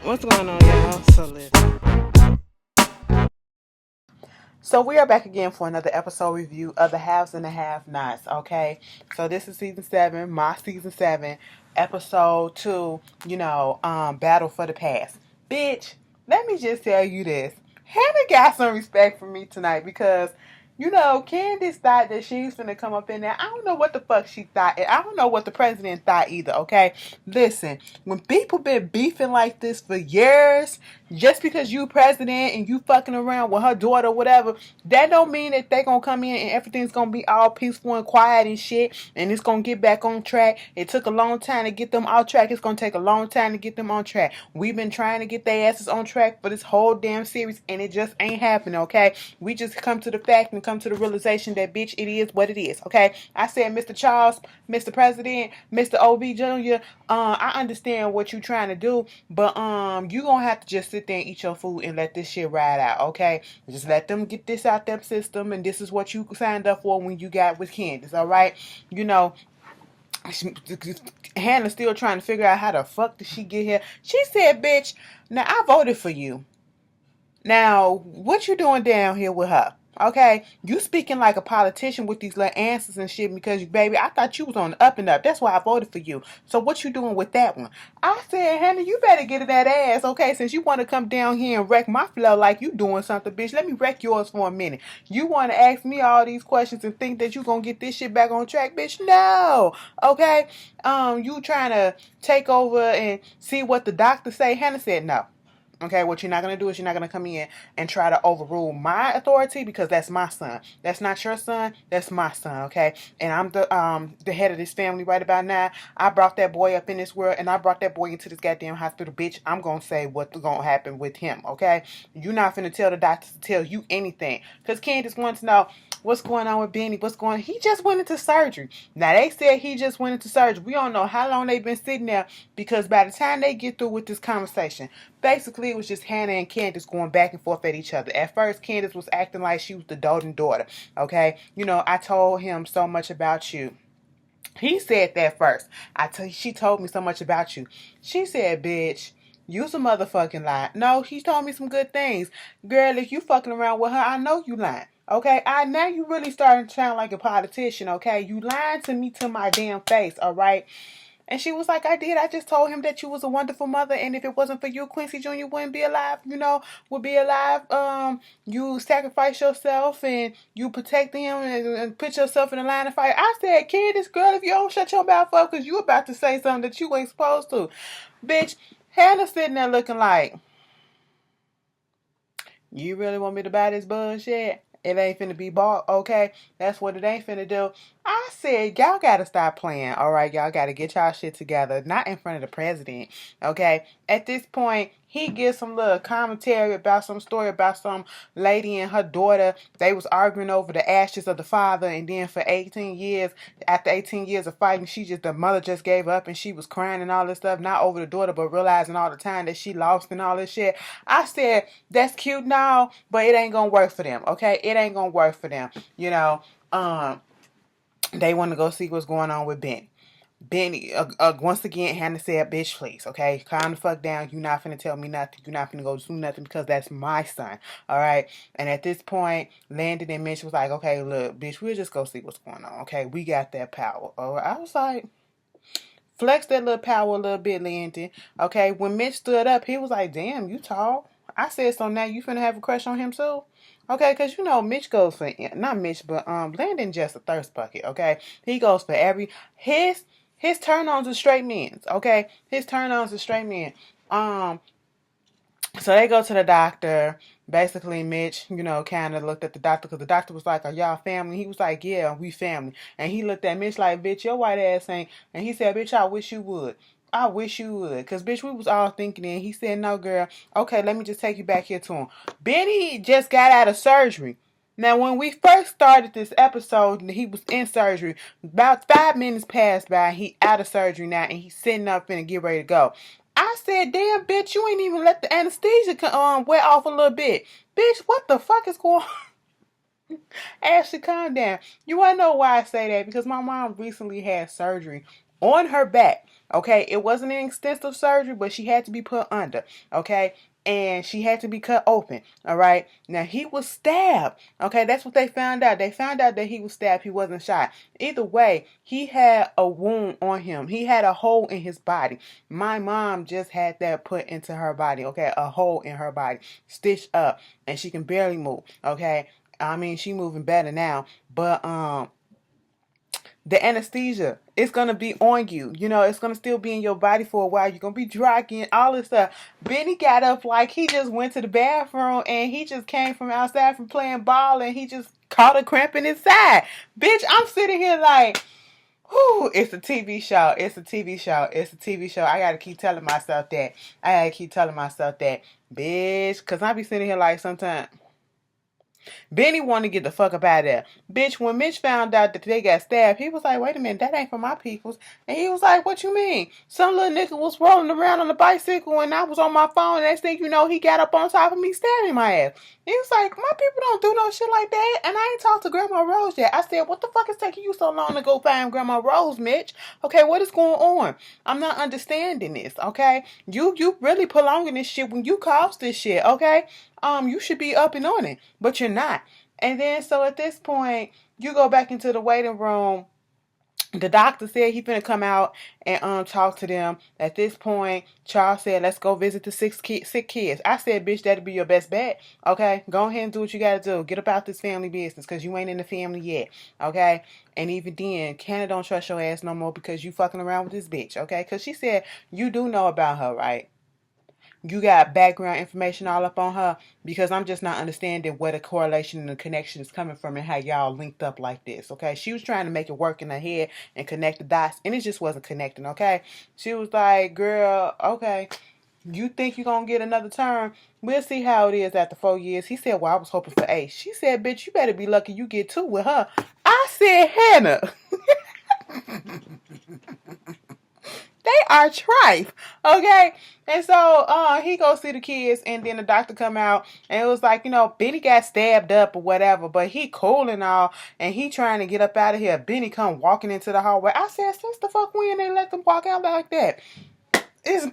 What's going on, y'all? So listen. So we are back again for another episode review of the Haves and the Have-Nots. Okay, so this is season 7, my season 7, episode 2. Battle for the Past. Bitch, let me just tell you this. Hannah got some respect for me tonight because Candace thought that she was gonna come up in there. I don't know what the fuck she thought. And I don't know what the president thought either, okay? Listen, when people been beefing like this for years, just because you president and you fucking around with her daughter or whatever, that don't mean that they gonna come in and everything's gonna be all peaceful and quiet and shit, and it's gonna get back on track. It took a long time to get them off track. It's gonna take a long time to get them on track. We've been trying to get their asses on track for this whole damn series, and it just ain't happening, okay? We just come to the fact and come to the realization that, bitch, it is what it is, okay? I said, Mr. Charles, Mr. President, Mr. OB Jr., I understand what you trying to do, but you gonna have to just sit there and eat your food and let this shit ride out, okay? Just let them get this out their system, and this is what you signed up for when you got with Candace, all right? You know, Hannah's still trying to figure out how the fuck did she get here. She said, bitch, now I voted for you. Now, what you doing down here with her? Okay, you speaking like a politician with these little answers and shit because, baby, I thought you was on the up and up. That's why I voted for you. So what you doing with that one? I said, Hannah, you better get in that ass, okay? Since you want to come down here and wreck my flow like you doing something, bitch, let me wreck yours for a minute. You want to ask me all these questions and think that you gonna get this shit back on track, bitch? No, okay? You trying to take over and see what the doctor say? Hannah said no. Okay, what you're not going to do is you're not going to come in and try to overrule my authority because that's my son. That's not your son. That's my son, okay? And I'm the head of this family right about now. I brought that boy up in this world and I brought that boy into this goddamn hospital, bitch. I'm going to say what's going to happen with him, okay? You're not going to tell the doctors to tell you anything because Candace wants to know what's going on with Benny. What's going on? He just went into surgery. Now, they said he just went into surgery. We don't know how long they've been sitting there because by the time they get through with this conversation, basically, it was just Hannah and Candace going back and forth at each other. At first, Candace was acting like she was the doting daughter, okay? I told him so much about you. He said that first. She told me so much about you. She said, bitch, you's a motherfucking lie. No, he told me some good things. Girl, if you fucking around with her, I know you lying. Okay, now you really starting to sound like a politician, okay? You lying to me to my damn face, all right? And she was like, I did. I just told him that you was a wonderful mother. And if it wasn't for you, Quincy Jr. wouldn't be alive, would be alive. You sacrifice yourself and you protect him and put yourself in the line of fire. I said, kid, this girl, if you don't shut your mouth up because you about to say something that you ain't supposed to. Bitch, Hannah sitting there looking like, you really want me to buy this bullshit? It ain't finna be bought, okay? That's what it ain't finna do. I said, y'all gotta stop playing, alright? Y'all gotta get y'all shit together. Not in front of the president, okay? At this point, he gives some little commentary about some story about some lady and her daughter. They was arguing over the ashes of the father, and then for 18 years, after 18 years of fighting, the mother just gave up and she was crying and all this stuff, not over the daughter, but realizing all the time that she lost and all this shit. I said, that's cute now, but it ain't gonna work for them, okay? It ain't gonna work for them, They want to go see what's going on with Benny, once again, Hannah said, bitch, please, okay? Calm the fuck down. You're not finna tell me nothing. You're not finna go do nothing because that's my son, all right? And at this point, Landon and Mitch was like, okay, look, bitch, we'll just go see what's going on, okay? We got that power, all right? I was like, flex that little power a little bit, Landon, okay? When Mitch stood up, he was like, damn, you tall. I said, so now you finna have a crush on him too? Okay, because Mitch goes for, not Mitch, but Landon just a thirst bucket, okay? He goes for his turn-ons are straight men, okay? His turn-ons are straight men. So they go to the doctor. Basically, Mitch, kind of looked at the doctor because the doctor was like, are y'all family? He was like, yeah, we family. And he looked at Mitch like, bitch, your white ass ain't. And he said, bitch, I wish you would. I wish you would. Because, bitch, we was all thinking it. He said, no, girl. Okay, let me just take you back here to him. Benny just got out of surgery. Now, when we first started this episode, he was in surgery. About 5 minutes passed by. He out of surgery now, and he's sitting up and get ready to go. I said, damn, bitch, you ain't even let the anesthesia wear off a little bit. Bitch, what the fuck is going on? Ashley, calm down. You want to know why I say that? Because my mom recently had surgery on her back. Okay, it wasn't an extensive surgery, but she had to be put under. Okay, and she had to be cut open. All right. Now he was stabbed. Okay, that's what they found out. They found out that he was stabbed. He wasn't shot. Either way, he had a wound on him. He had a hole in his body. My mom just had that put into her body. Okay, a hole in her body, stitched up, and she can barely move. Okay, I mean she moving better now, but the anesthesia, it's going to be on you. You know, it's going to still be in your body for a while. You're going to be dry again, all this stuff. Benny got up like he just went to the bathroom and he just came from outside from playing ball and he just caught a cramp in his side. Bitch, I'm sitting here like, whew, it's a TV show. It's a TV show. It's a TV show. I got to keep telling myself that. Bitch, because I be sitting here like sometimes. Benny wanted to get the fuck up out of there. Bitch, when Mitch found out that they got stabbed, he was like, wait a minute, that ain't for my peoples. And he was like, what you mean? Some little nigga was rolling around on a bicycle and I was on my phone and next thing you know, he got up on top of me stabbing my ass. He was like, my people don't do no shit like that. And I ain't talked to Grandma Rose yet. I said, what the fuck is taking you so long to go find Grandma Rose, Mitch? Okay, what is going on? I'm not understanding this, okay? You really prolonging this shit when you caused this shit, okay? You should be up and on it, but you're not. And then, so at this point, you go back into the waiting room. The doctor said he finna come out and talk to them. At this point, Charles said, let's go visit the sick kids. I said, bitch, that'd be your best bet. Okay? Go ahead and do what you gotta do. Get about this family business because you ain't in the family yet. Okay? And even then, Canada don't trust your ass no more because you fucking around with this bitch. Okay? Because she said, you do know about her, right? You got background information all up on her because I'm just not understanding where the correlation and the connection is coming from and how y'all linked up like this, okay? She was trying to make it work in her head and connect the dots, and it just wasn't connecting, okay? She was like, girl, okay, you think you're going to get another term? We'll see how it is after 4 years. He said, well, I was hoping for 8. She said, bitch, you better be lucky you get 2 with her. I said, Hannah. They are tripe, okay? And so he goes see the kids, and then the doctor come out, and it was like, you know, Benny got stabbed up or whatever, but he cool and all, and he trying to get up out of here. Benny come walking into the hallway. I said, since the fuck when they let them walk out like that? It's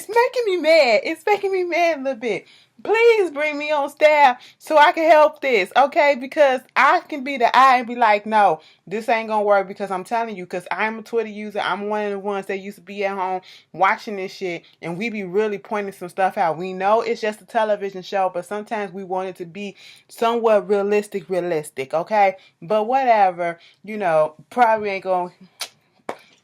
making me mad. It's making me mad a little bit. Please bring me on staff so I can help this, okay? Because I can be the eye and be like, no, this ain't gonna work because I'm telling you, because I'm a Twitter user. I'm one of the ones that used to be at home watching this shit, and we be really pointing some stuff out. We know it's just a television show, but sometimes we want it to be somewhat realistic, okay? But whatever, you know, probably ain't gonna...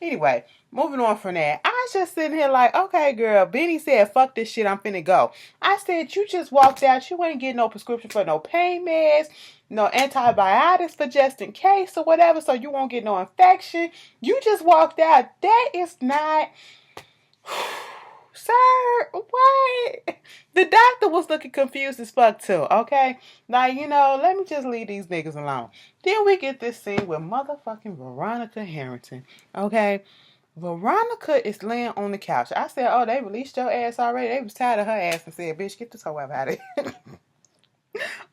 Anyway, moving on from that. I was just sitting here like, okay, girl, Benny said, fuck this shit, I'm finna go. I said, you just walked out. You ain't getting no prescription for no pain meds, no antibiotics for just in case or whatever, so you won't get no infection. You just walked out. That is not... Sir, what? The doctor was looking confused as fuck too, okay? Like, you know, let me just leave these niggas alone. Then we get this scene with motherfucking Veronica Harrington, okay? Veronica is laying on the couch. I said, oh, they released your ass already. They was tired of her ass and said, bitch, get this hoe out of here.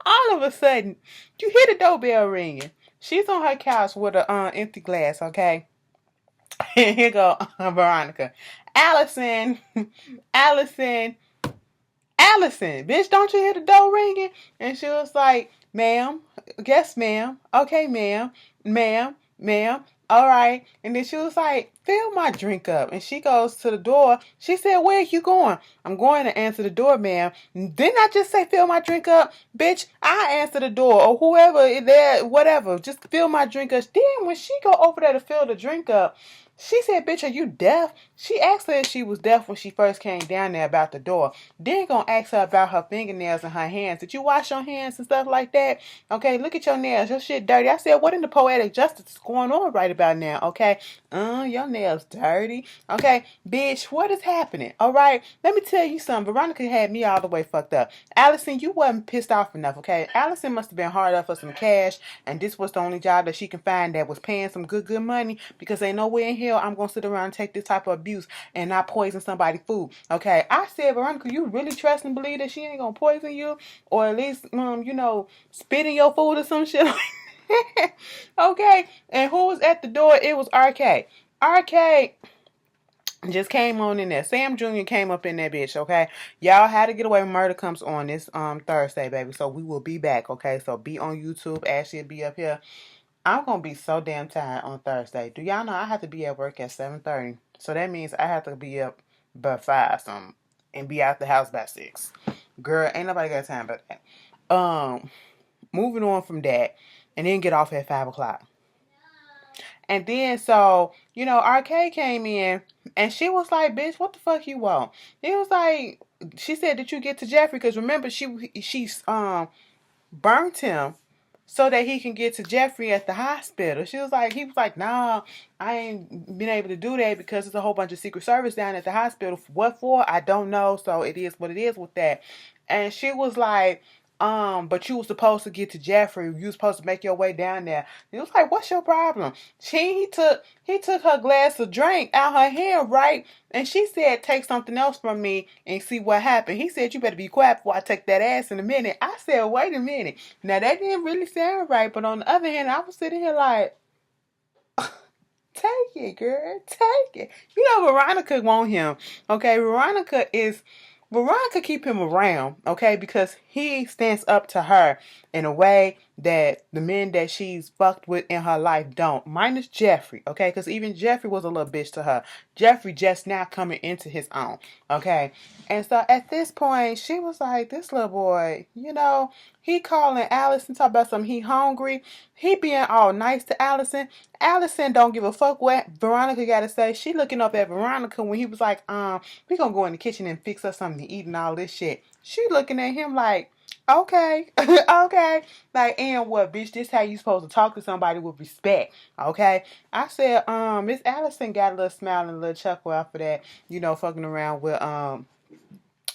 All of a sudden, you hear the doorbell ringing. She's on her couch with an empty glass, okay? And here go Veronica. Allison, Allison, bitch, don't you hear the door ringing? And she was like, ma'am, yes, ma'am. Okay, ma'am. All right. And then she was like, fill my drink up. And she goes to the door. She said, where are you going? I'm going to answer the door, ma'am. Didn't I just say fill my drink up? Bitch, I answer the door or whoever is there, whatever. Just fill my drink up. Then when she go over there to fill the drink up, she said, bitch, are you deaf? She asked her if she was deaf when she first came down there about the door. Then gonna ask her about her fingernails and her hands. Did you wash your hands and stuff like that? Okay, look at your nails. Your shit dirty. I said, what in the poetic justice is going on right about now? Okay, your nails dirty. Okay, bitch, what is happening? All right, let me tell you something. Veronica had me all the way fucked up. Allison, you wasn't pissed off enough, okay? Allison must have been hard up for some cash, and this was the only job that she can find that was paying some good money, because ain't nowhere in here I'm gonna sit around and take this type of abuse and not poison somebody's food. Okay, I said, Veronica, you really trust and believe that she ain't gonna poison you, or at least you know, spit in your food or some shit like that? Okay, and who was at the door? It was RK. RK Just came on in there. Sam Jr. came up in that bitch, okay? Y'all How to Get Away with Murder comes on this Thursday, baby. So we will be back, okay? So be on YouTube. Ashley will be up here. I'm gonna be so damn tired on Thursday. Do y'all know I have to be at work at 7:30? So that means I have to be up by 5 something and be out the house by 6. Girl, ain't nobody got time for that. Moving on from that, and then get off at 5 o'clock. And then, so, Arcade came in, and she was like, bitch, what the fuck you want? He was like, she said that you get to Jeffrey, because remember, she burnt him so that he can get to Jeffrey at the hospital. He was like, nah, I ain't been able to do that because there's a whole bunch of Secret Service down at the hospital. What for? I don't know. So it is what it is with that. And she was like, but you were supposed to get to Jeffrey. You were supposed to make your way down there. He was like, what's your problem? He took her glass of drink out her hand, right? And she said, take something else from me and see what happened. He said, you better be quiet before I take that ass in a minute. I said, wait a minute. Now that didn't really sound right, but on the other hand, I was sitting here like, take it, girl, take it. Veronica want him. Okay, Veronica keep him around, okay, because he stands up to her in a way that the men that she's fucked with in her life don't. Minus Jeffrey, okay, because even Jeffrey was a little bitch to her. Jeffrey just now coming into his own, okay. And so at this point, she was like, this little boy, he calling Allison, talk about something, he hungry. He being all nice to Allison. Allison don't give a fuck what Veronica got to say. She looking up at Veronica when he was like, we gonna go in the kitchen and fix us something to eat and all this shit. She looking at him like, okay, okay. Like, and what, bitch, this how you supposed to talk to somebody with respect, okay? I said, Miss Allison got a little smile and a little chuckle after that, fucking around with,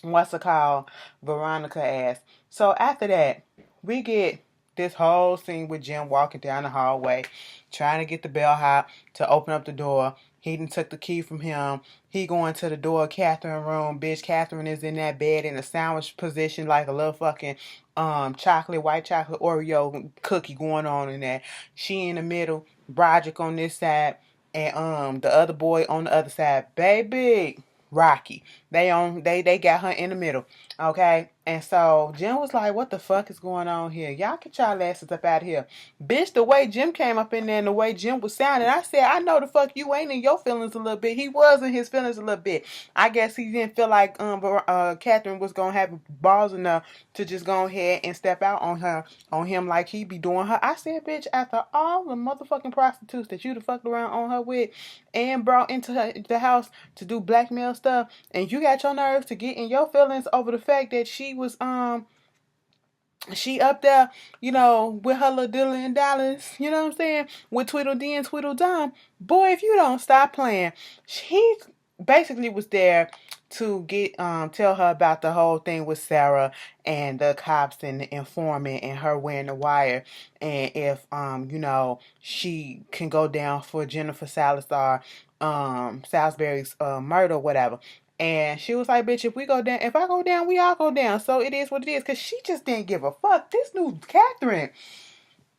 what's it called, Veronica ass. So after that, we get this whole scene with Jim walking down the hallway, trying to get the bellhop to open up the door. He done took the key from him. He going to the door of Kathryn room. Bitch, Kathryn is in that bed in a sandwich position like a little fucking white chocolate Oreo cookie going on in there. She in the middle, Broderick on this side, and the other boy on the other side. Baby, Rocky. They got her in the middle. Okay? And so Jim was like, what the fuck is going on here? Y'all get y'all asses up out of here. Bitch, the way Jim came up in there and the way Jim was sounding, I said, I know the fuck you ain't in your feelings a little bit. He was in his feelings a little bit. I guess he didn't feel like Kathryn was gonna have balls enough to just go ahead and step out on him like he be doing her. I said, bitch, after all the motherfucking prostitutes that you fucked around on her with and brought into the house to do blackmail stuff, and you got your nerves to get in your feelings over the fact that she was she up there, with her little dilly and dollars, you know what I'm saying, with Tweedledee and Tweedledum. Boy, if you don't stop playing. She basically was there to get tell her about the whole thing with Sarah and the cops and the informant and her wearing the wire, and if she can go down for Jennifer Salisbury's murder or whatever. And she was like, bitch, if I go down, we all go down. So it is what it is. Because she just didn't give a fuck. This new Kathryn,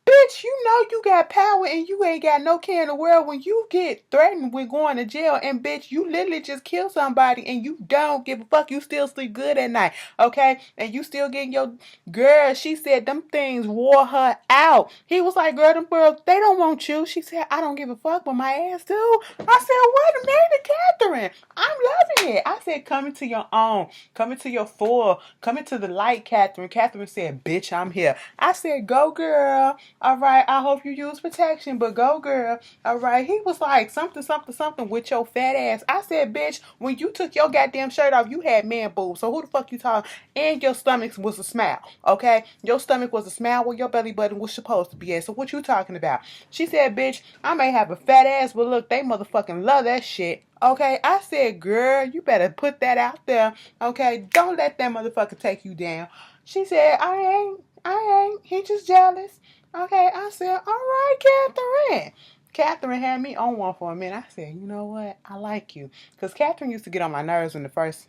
bitch, you know you got power and you ain't got no care in the world when you get threatened with going to jail. And bitch, you literally just kill somebody and you don't give a fuck. You still sleep good at night, okay? And you still getting your girl. She said them things wore her out. He was like, girl, them girls, they don't want you. She said, I don't give a fuck, but my ass do. I said, wait a minute, Kathryn. I'm loving it. I said, coming to your own, coming to your full, coming to the light, Kathryn. Kathryn said, bitch, I'm here. I said, go, girl. All right, I hope you use protection, but go, girl. All right. He was like, something, something, something with your fat ass. I said, bitch, when you took your goddamn shirt off, you had man boobs. So who the fuck you talking? And your stomach was a smile, okay? Your stomach was a smile where your belly button was supposed to be at. So what you talking about? She said, bitch, I may have a fat ass, but look, they motherfucking love that shit. Okay, I said, girl, you better put that out there. Okay, don't let that motherfucker take you down. She said, I ain't. He just jealous. Okay, I said, all right, Kathryn. Kathryn had me on one for a minute. I said, you know what? I like you. Because Kathryn used to get on my nerves when the first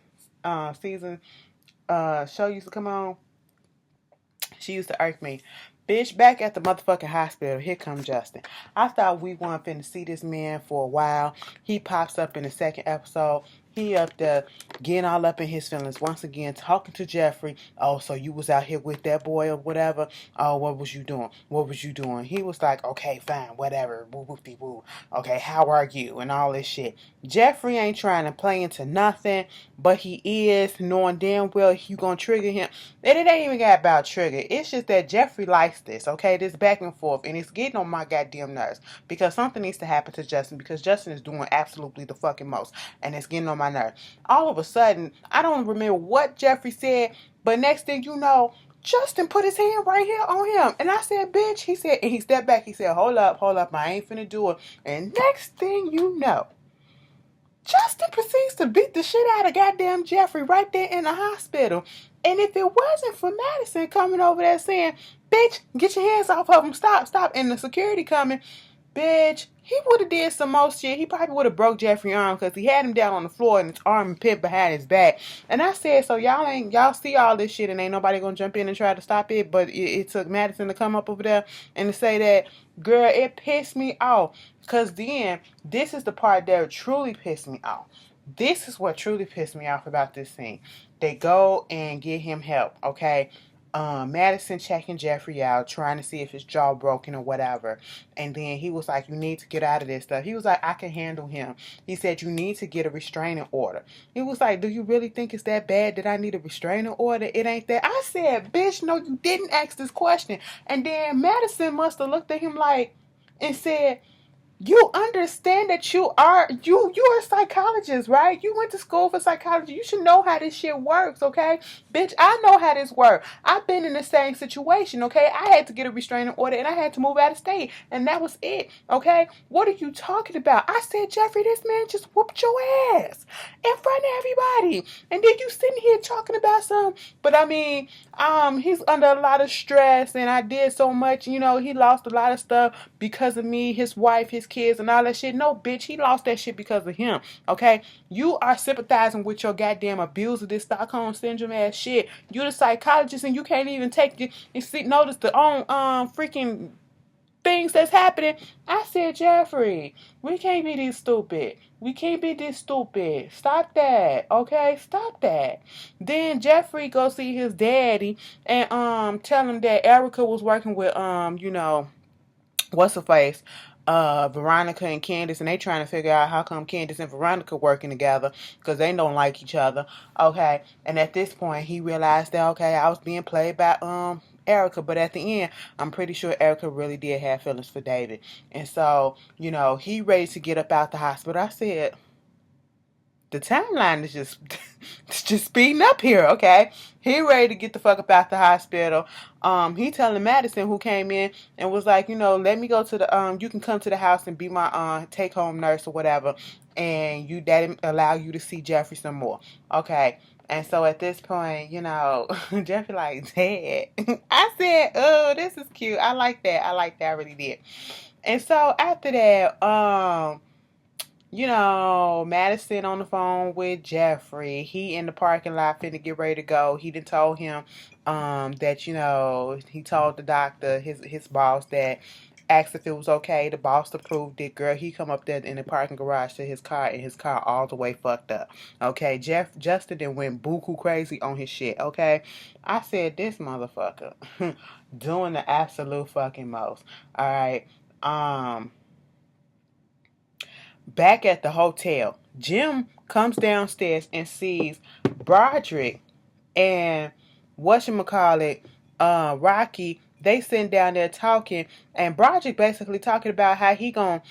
season show used to come on. She used to irk me. Bitch, back at the motherfucking hospital, here come Justin. I thought we weren't finna see this man for a while. He pops up in the second episode. He up there getting all up in his feelings once again, talking to Jeffrey. Oh, so you was out here with that boy or whatever? Oh, what was you doing? What was you doing? He was like, okay, fine, whatever. Woo woo dee woo. Okay, how are you? And all this shit. Jeffrey ain't trying to play into nothing, but he is, knowing damn well you gonna trigger him. And it ain't even got about trigger. It's just that Jeffrey likes this, okay? This back and forth, and it's getting on my goddamn nerves because something needs to happen to Justin because Justin is doing absolutely the fucking most, and it's getting on my nerves. All of a sudden, I don't remember what Jeffrey said, but next thing you know, Justin put his hand right here on him. And I said, bitch, he said, and he stepped back. He said, hold up, I ain't finna do it. And next thing you know, Justin proceeds to beat the shit out of goddamn Jeffrey right there in the hospital. And if it wasn't for Madison coming over there saying, bitch, get your hands off of him, stop, and the security coming, bitch, he would have did some more shit. He probably would have broke Jeffrey's arm because he had him down on the floor and his arm pinned behind his back. And I said, so y'all see all this shit and ain't nobody gonna jump in and try to stop it, but it took Madison to come up over there and to say that, girl, it pissed me off. Because then, this is the part that truly pissed me off. This is what truly pissed me off about this scene. They go and get him help, okay? Madison checking Jeffrey out, trying to see if his jaw broken or whatever. And then he was like, you need to get out of this stuff. He was like, I can handle him. He said, you need to get a restraining order. He was like, do you really think it's that bad that I need a restraining order? It ain't that. I said, bitch, no, you didn't ask this question. And then Madison must have looked at him like, and said, you understand that you're a psychologist, right? You went to school for psychology. You should know how this shit works, okay? Bitch, I know how this works. I've been in the same situation, okay? I had to get a restraining order and I had to move out of state. And that was it, okay? What are you talking about? I said, Jeffrey, this man just whooped your ass in front of everybody. And then you sitting here talking about something. But I mean, he's under a lot of stress and I did so much, you know, he lost a lot of stuff because of me, his wife, his kids and all that shit. No, bitch, he lost that shit because of him, okay? You are sympathizing with your goddamn abuse of this Stockholm Syndrome ass shit. You're the psychologist and you can't even take it and see, notice the own freaking things that's happening. I said, Jeffrey, we can't be this stupid. We can't be this stupid. Stop that, okay? Stop that. Then Jeffrey go see his daddy and tell him that Erica was working with you know, what's her face? Veronica and Candace, and they trying to figure out how come Candace and Veronica working together because they don't like each other. Okay, and at this point he realized that okay, I was being played by Erica, but at the end I'm pretty sure Erica really did have feelings for David, and so you know he ready to get up out the hospital. I said, the timeline is just it's just speeding up here, okay? He ready to get the fuck up out the hospital. He telling Madison, who came in and was like, you know, let me go to the you can come to the house and be my take home nurse or whatever, and you that allow you to see Jeffrey some more, okay? And so at this point, you know, Jeffrey like, Dad. I said, oh, this is cute. I like that. I really did. And so after that, you know, Madison on the phone with Jeffrey. He in the parking lot finna get ready to go. He done told him that, you know, he told the doctor, his boss, that asked if it was okay. The boss approved it. Girl, he come up there in the parking garage to his car and his car all the way fucked up. Okay, Justin then went buku crazy on his shit, okay? I said, this motherfucker doing the absolute fucking most. Alright, back at the hotel, Jim comes downstairs and sees Broderick and whatchamacallit, Rocky. They sitting down there talking, and Broderick basically talking about how he gonna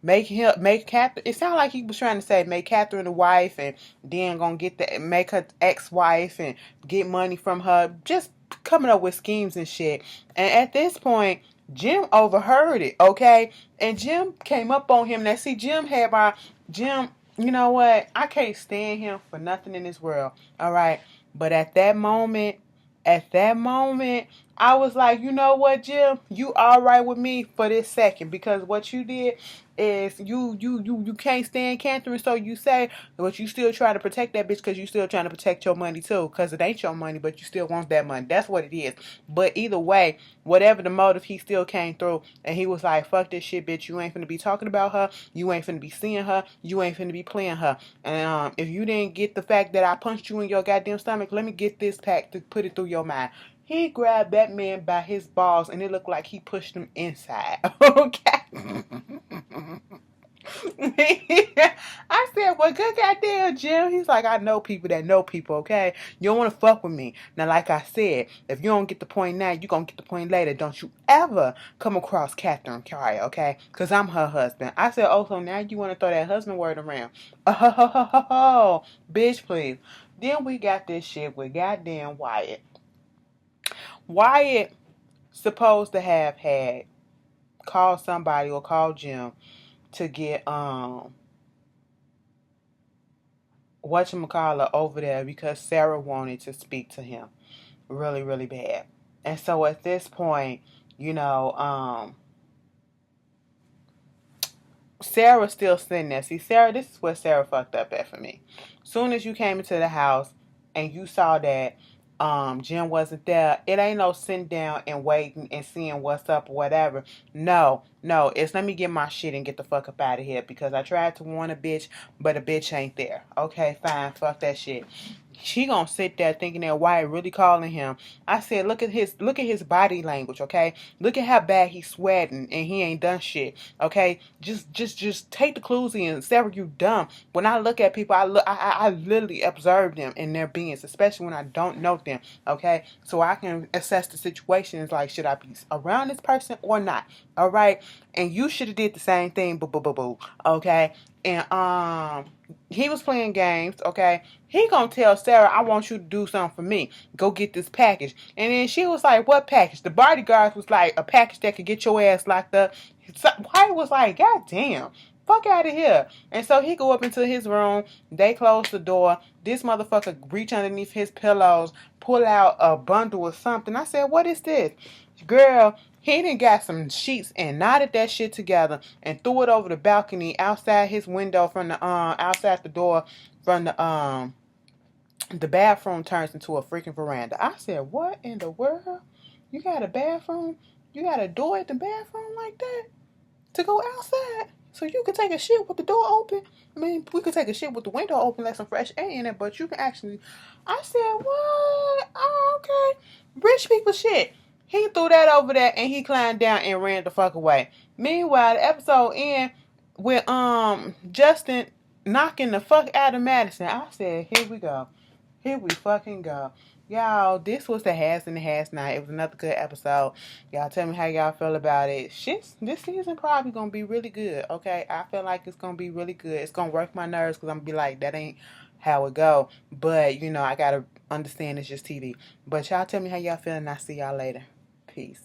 make Kathryn. It sounded like he was trying to say make Kathryn a wife, and then gonna make her ex-wife and get money from her. Just coming up with schemes and shit. And at this point, Jim overheard it, okay? And Jim came up on him. Now, see, Jim, you know what? I can't stand him for nothing in this world, all right? But at that moment, I was like, you know what, Jim? You all right with me for this second because what you did, is you can't stand Kathryn, so you say, but you still try to protect that bitch because you still trying to protect your money too, because it ain't your money, but you still want that money. That's what it is. But either way, whatever the motive, he still came through, and he was like, fuck this shit, bitch. You ain't finna be talking about her. You ain't finna be seeing her. You ain't finna be playing her. And if you didn't get the fact that I punched you in your goddamn stomach, let me get this pack to put it through your mind. He grabbed that man by his balls, and it looked like he pushed him inside. Okay. I said, well, good goddamn, Jim. He's like, I know people that know people, okay? You don't want to fuck with me. Now, like I said, if you don't get the point now, you're going to get the point later. Don't you ever come across Kathryn Carey, okay? Because I'm her husband. I said, oh, so now you want to throw that husband word around. Oh, bitch, please. Then we got this shit with goddamn Wyatt. Wyatt supposed to have had called somebody or called Jim to get whatchamacallit over there because Sarah wanted to speak to him really, really bad. And so at this point, you know, Sarah's still sitting there. See, Sarah, this is where Sarah fucked up at for me. Soon as you came into the house and you saw that Jim wasn't there, it ain't no sitting down and waiting and seeing what's up or whatever. No, it's let me get my shit and get the fuck up out of here because I tried to warn a bitch, but a bitch ain't there. Okay, fine, fuck that shit. She gonna sit there thinking that Wyatt really calling him. I said, look at his body language, okay? Look at how bad he's sweating and he ain't done shit, okay? Just take the clues in. Sarah, you dumb. When I look at people, I literally observe them in their beings, especially when I don't know them, okay? So I can assess the situation. It's like, should I be around this person or not? All right, and you should have did the same thing, boo, okay? And he was playing games, okay? He gonna tell Sarah, I want you to do something for me. Go get this package. And then she was like, what package? The bodyguard was like, a package that could get your ass locked up. Wyatt was like, God damn, fuck out of here. And so he go up into his room. They close the door. This motherfucker reach underneath his pillows, pull out a bundle or something. I said, what is this? Girl, he done got some sheets and knotted that shit together and threw it over the balcony outside his window from the outside the door from the bathroom turns into a freaking veranda. I said, what in the world? You got a bathroom? You got a door at the bathroom like that? To go outside? So you can take a shit with the door open? I mean, we could take a shit with the window open, let some fresh air in it, but you can actually... I said, what? Oh, okay. Rich people shit. He threw that over there and he climbed down and ran the fuck away. Meanwhile, the episode end with Justin knocking the fuck out of Madison. I said, here we go. Here we fucking go. Y'all, this was the Has and the Has Not. It was another good episode. Y'all tell me how y'all feel about it. Shit, this season probably gonna be really good, okay? I feel like it's gonna be really good. It's gonna work my nerves because I'm gonna be like, that ain't how it go. But, you know, I gotta understand it's just TV. But y'all tell me how y'all feel and I'll see y'all later. Peace.